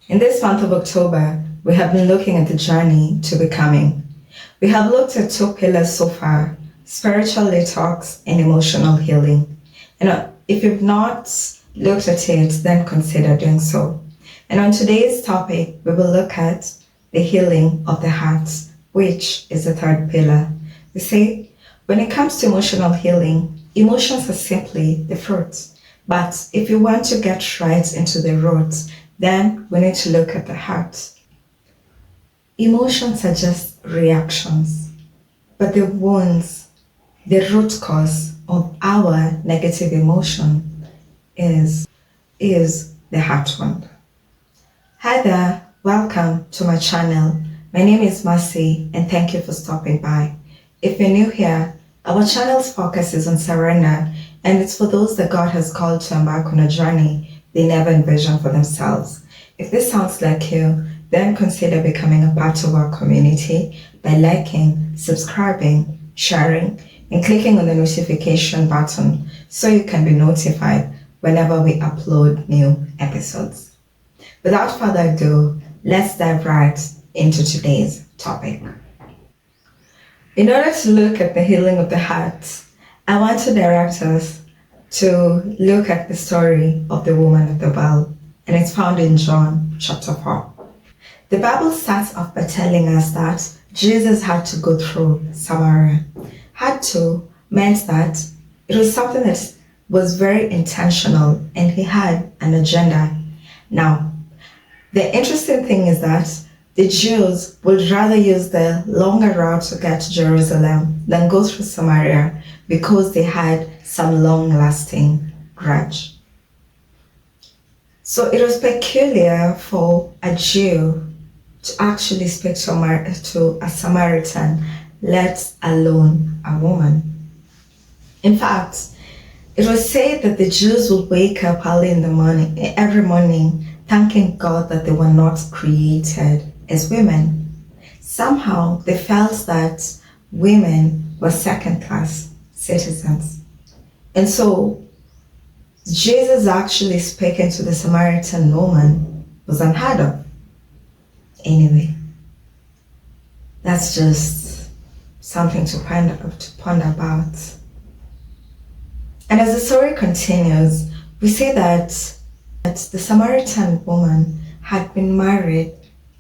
In this month of October, we have been looking at the journey to becoming. We have looked at two pillars so far: spiritual detox and emotional healing. If you've not looked at it, then consider doing so. And on today's topic, we will look at the healing of the heart, which is the third pillar. You see, when it comes to emotional healing, emotions are simply the fruit. But if you want to get right into the roots, then we need to look at the heart. Emotions are just reactions, but the wounds, the root cause of our negative emotion is the heart wound. Hi there, welcome to my channel. My name is Mercy and thank you for stopping by. If you're new here, our channel's focus is on surrender, and it's for those that God has called to embark on a journey they never envisioned for themselves. If this sounds like you, then consider becoming a part of our community by liking, subscribing, sharing, and clicking on the notification button so you can be notified whenever we upload new episodes. Without further ado, let's dive right into today's topic. In order to look at the healing of the heart, I want to direct us to look at the story of the woman at the well, and it's found in John chapter 4. The Bible starts off by telling us that Jesus had to go through Samaria. Had to meant that it was something that was very intentional and he had an agenda. Now, the interesting thing is that the Jews would rather use the longer route to get to Jerusalem than go through Samaria because they had some long-lasting grudge. So it was peculiar for a Jew to actually speak to a Samaritan, let alone a woman. In fact, it was said that the Jews would wake up early in the morning, every morning, thanking God that they were not created as women. Somehow they felt that women were second-class citizens. And so Jesus actually speaking to the Samaritan woman was unheard of. Anyway, that's just something to ponder about. And as the story continues, we see that the Samaritan woman had been married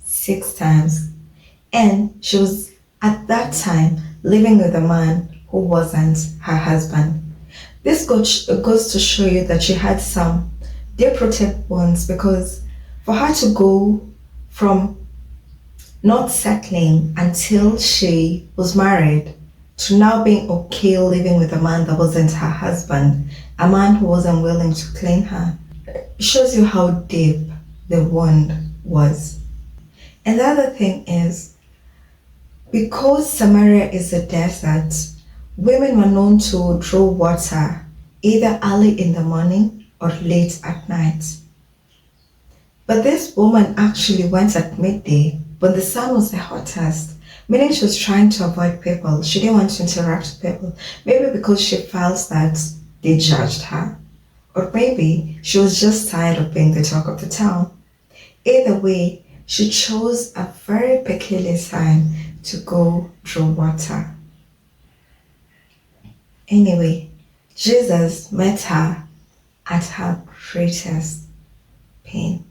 6 times, and she was at that time living with a man who wasn't her husband. This goes to show you that she had some deep-rooted wounds, because for her to go from not settling until she was married to now being okay living with a man that wasn't her husband, a man who wasn't willing to clean her, shows you how deep the wound was. And the other thing is, because Samaria is a desert, women were known to draw water either early in the morning or late at night. But this woman actually went at midday when the sun was the hottest, meaning she was trying to avoid people. She didn't want to interact with people, maybe because she felt that they judged her, or maybe she was just tired of being the talk of the town. Either way, she chose a very peculiar time to go draw water. Anyway, Jesus met her at her greatest pain.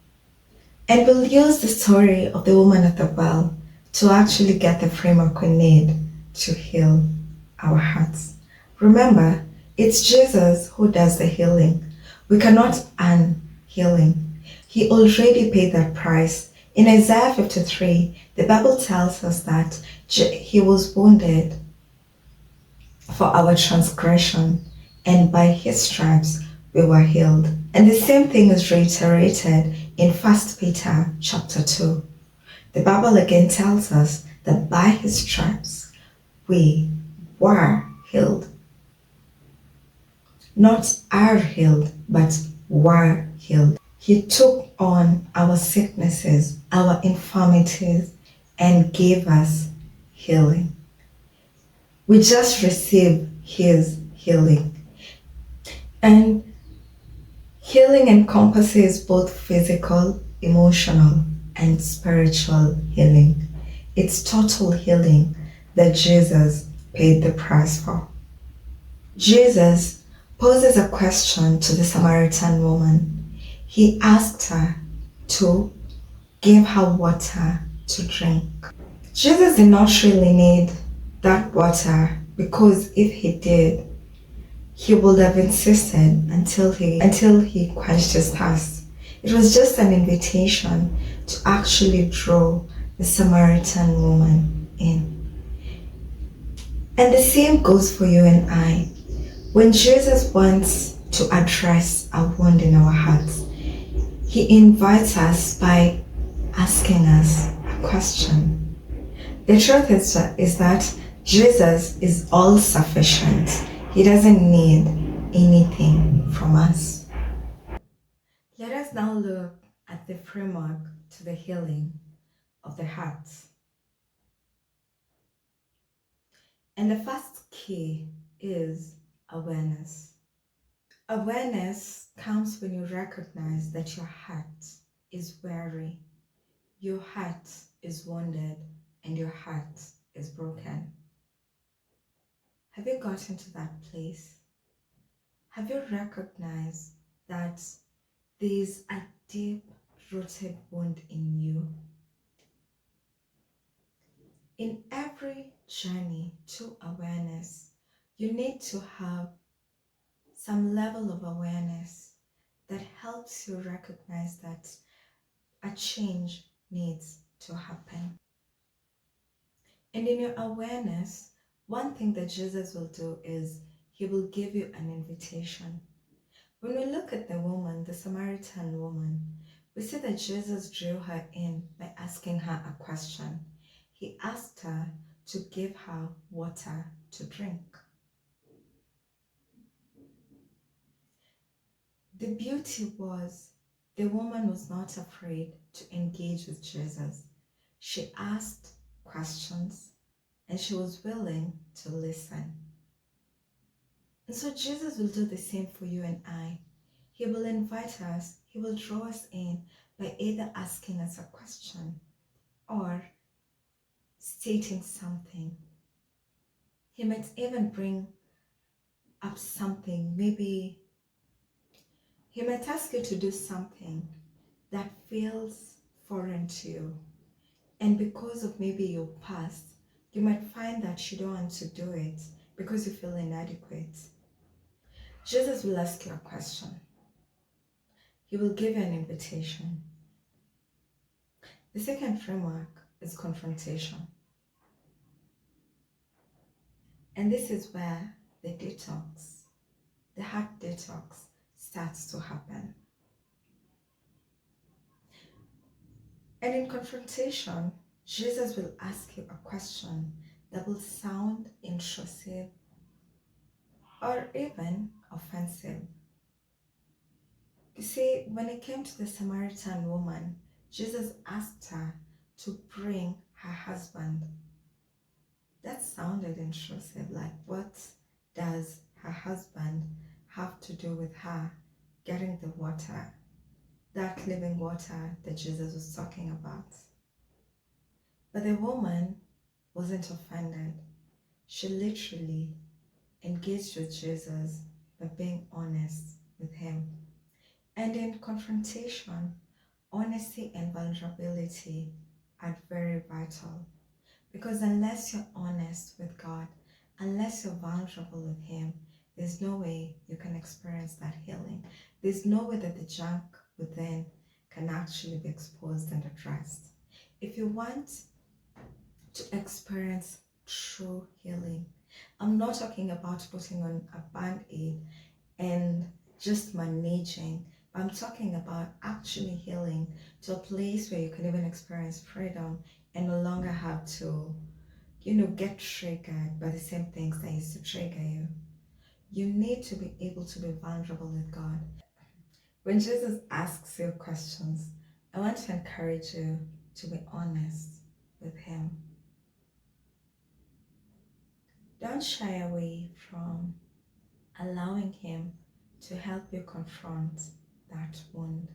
And we'll use the story of the woman at the well to actually get the framework we need to heal our hearts. Remember, it's Jesus who does the healing. We cannot earn healing. He already paid that price. In Isaiah 53, the Bible tells us that he was wounded for our transgression, and by his stripes we were healed. And the same thing is reiterated in 1 Peter chapter 2. The Bible again tells us that by his stripes we were healed. Not are healed, but were healed. He took on our sicknesses, our infirmities, and gave us healing. We just received his healing. And healing encompasses both physical, emotional, and spiritual healing. It's total healing that Jesus paid the price for. Jesus poses a question to the Samaritan woman. He asked her to give her water to drink. Jesus did not really need that water because if he did, he would have insisted until he quenched his thirst. It was just an invitation to actually draw the Samaritan woman in. And the same goes for you and I. When Jesus wants to address a wound in our hearts, he invites us by asking us a question. The truth is that Jesus is all sufficient. He doesn't need anything from us. Let us now look at the framework to the healing of the heart. And the first key is awareness. Awareness comes when you recognize that your heart is weary, your heart is wounded, and your heart is broken. Have you gotten to that place? Have you recognized that there's a deep rooted wound in you? In every journey to awareness, you need to have some level of awareness that helps you recognize that a change needs to happen. And in your awareness, one thing that Jesus will do is he will give you an invitation. When we look at the woman, the Samaritan woman, we see that Jesus drew her in by asking her a question. He asked her to give her water to drink. The beauty was the woman was not afraid to engage with Jesus. She asked questions and she was willing to listen. And so Jesus will do the same for you and I. He will invite us, he will draw us in by either asking us a question or stating something. He might even bring up something, maybe he might ask you to do something that feels foreign to you. And because of maybe your past, you might find that you don't want to do it because you feel inadequate. Jesus will ask you a question. He will give you an invitation. The second framework is confrontation. And this is where the heart detox starts to happen. And in confrontation, Jesus will ask you a question that will sound intrusive or even offensive. You see, when it came to the Samaritan woman, Jesus asked her to bring her husband. That sounded intrusive, like what does her husband have to do with her getting the water, that living water that Jesus was talking about? But the woman wasn't offended. She literally engaged with Jesus by being honest with him. And in confrontation, honesty and vulnerability are very vital. Because unless you're honest with God, unless you're vulnerable with him, there's no way you can experience that healing. There's no way that the junk within can actually be exposed and addressed. If you want to experience true healing, I'm not talking about putting on a band-aid and just managing. I'm talking about actually healing to a place where you can even experience freedom and no longer have to, get triggered by the same things that used to trigger you. You need to be able to be vulnerable with God. When Jesus asks you questions, I want to encourage you to be honest with him. Don't shy away from allowing him to help you confront that wound.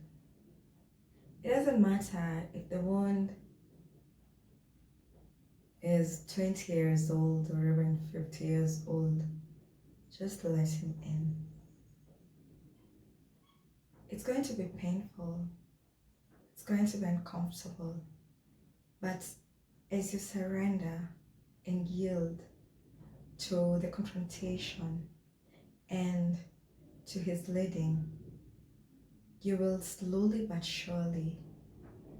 It doesn't matter if the wound is 20 years old or even 50 years old, just let him in. It's going to be painful, it's going to be uncomfortable, but as you surrender and yield to the confrontation and to his leading, you will slowly but surely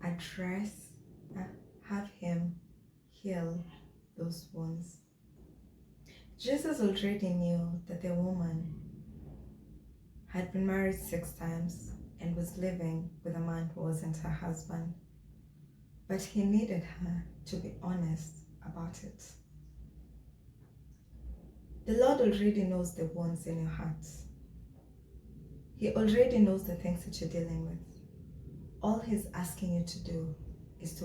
address, have him heal those wounds. Jesus already knew that the woman had been married 6 times and was living with a man who wasn't her husband, but he needed her to be honest about it. The Lord already knows the wounds in your heart. He already knows the things that you're dealing with. All he's asking you to do is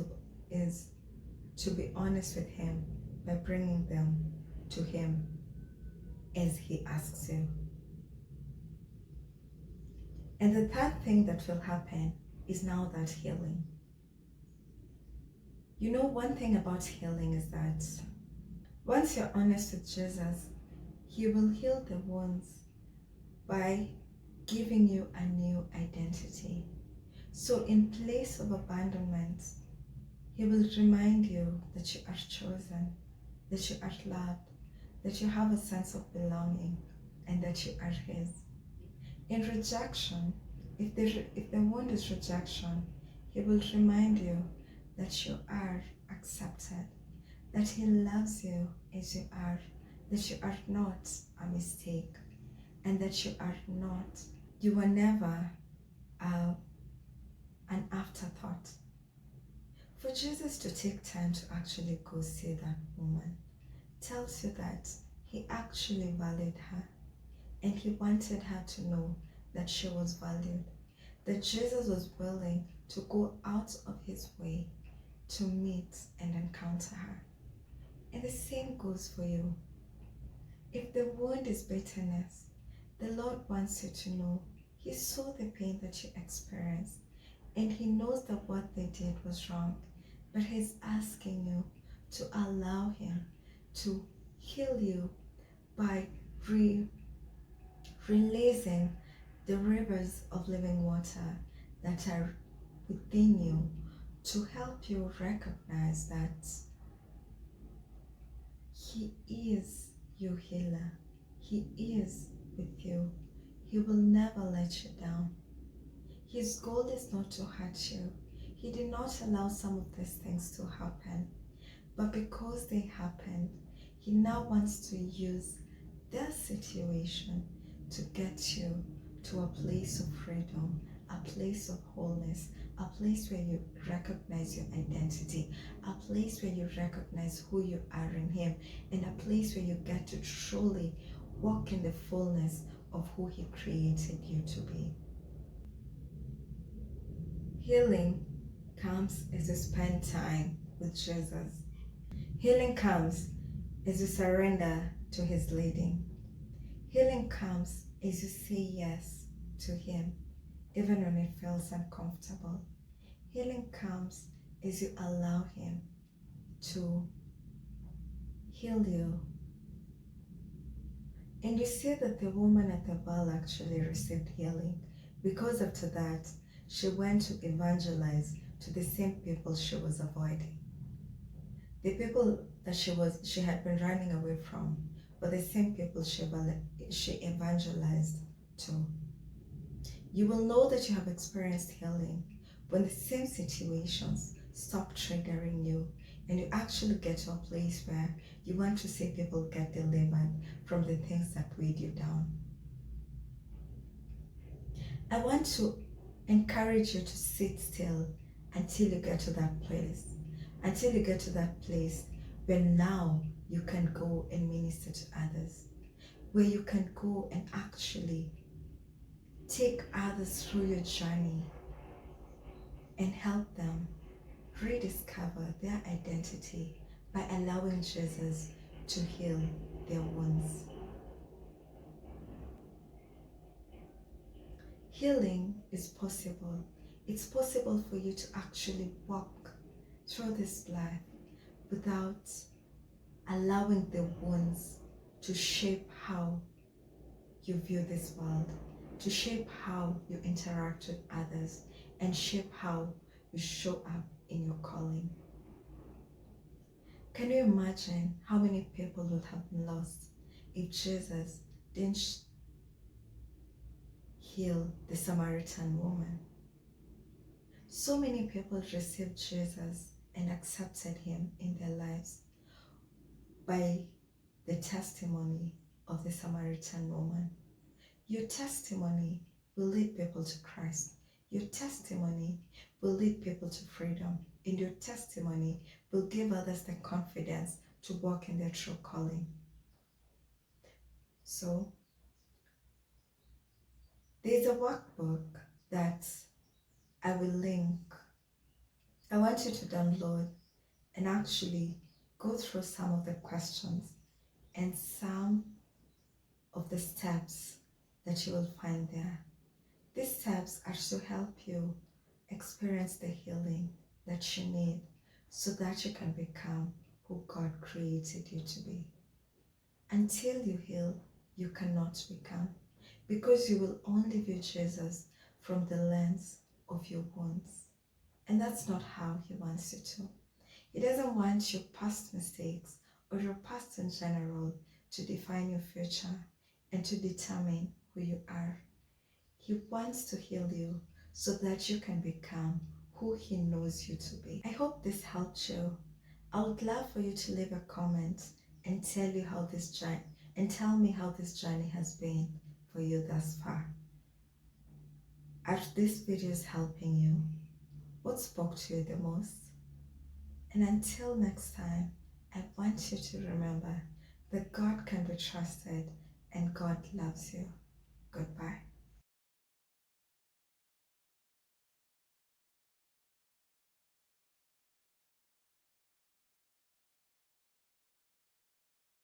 to be honest with him by bringing them to him as he asks you. And the third thing that will happen is now that healing. You know, one thing about healing is that once you're honest with Jesus, he will heal the wounds by giving you a new identity. So in place of abandonment, he will remind you that you are chosen, that you are loved, that you have a sense of belonging, and that you are his. In rejection, if the wound is rejection, he will remind you that you are accepted, that he loves you as you are, that you are not a mistake, and that you were never an afterthought. For Jesus to take time to actually go see that woman tells you that he actually valued her, and he wanted her to know that she was valued, that Jesus was willing to go out of his way to meet and encounter her. And the same goes for you. If the wound is bitterness, the Lord wants you to know he saw the pain that you experienced, and he knows that what they did was wrong, but he's asking you to allow him to heal you by releasing the rivers of living water that are within you to help you recognize that he is your healer. He is with you. He will never let you down. His goal is not to hurt you. He did not allow some of these things to happen. But because they happened, he now wants to use their situation to get you to a place of freedom, a place of wholeness, a place where you recognize your identity, a place where you recognize who you are in him, and a place where you get to truly walk in the fullness of who he created you to be. Healing comes as you spend time with Jesus. Healing comes as you surrender to his leading. Healing comes as you say yes to him, even when it feels uncomfortable. Healing comes as you allow him to heal you. And you see that the woman at the well actually received healing. Because after that, she went to evangelize to the same people she was avoiding. The people that she had been running away from were the same people she evangelized to. You will know that you have experienced healing when the same situations stop triggering you and you actually get to a place where you want to see people get delivered from the things that weighed you down. I want to encourage you to sit still until you get to that place. Until you get to that place where now you can go and minister to others. Where you can go and actually take others through your journey and help them rediscover their identity by allowing Jesus to heal their wounds. Healing is possible It's possible for you to actually walk through this life without allowing the wounds to shape how you view this world, to shape how you interact with others, and shape how you show up in your calling. Can you imagine how many people would have been lost if Jesus didn't heal the Samaritan woman? So many people received Jesus and accepted him in their lives by the testimony of the Samaritan woman. Your testimony will lead people to Christ. Your testimony will lead people to freedom. And your testimony will give others the confidence to walk in their true calling. So, there's a workbook that I will link. I want you to download and actually go through some of the questions and some of the steps that you will find there. These steps are to help you experience the healing that you need so that you can become who God created you to be. Until you heal, you cannot become, because you will only view Jesus from the lens of your wounds. And that's not how he wants you to. He doesn't want your past mistakes or your past in general to define your future and to determine who you are. He wants to heal you so that you can become who he knows you to be. I hope this helped you. I would love for you to leave a comment and tell me how this journey has been for you thus far. Are these videos helping you? What spoke to you the most? And until next time, I want you to remember that God can be trusted and God loves you. Goodbye.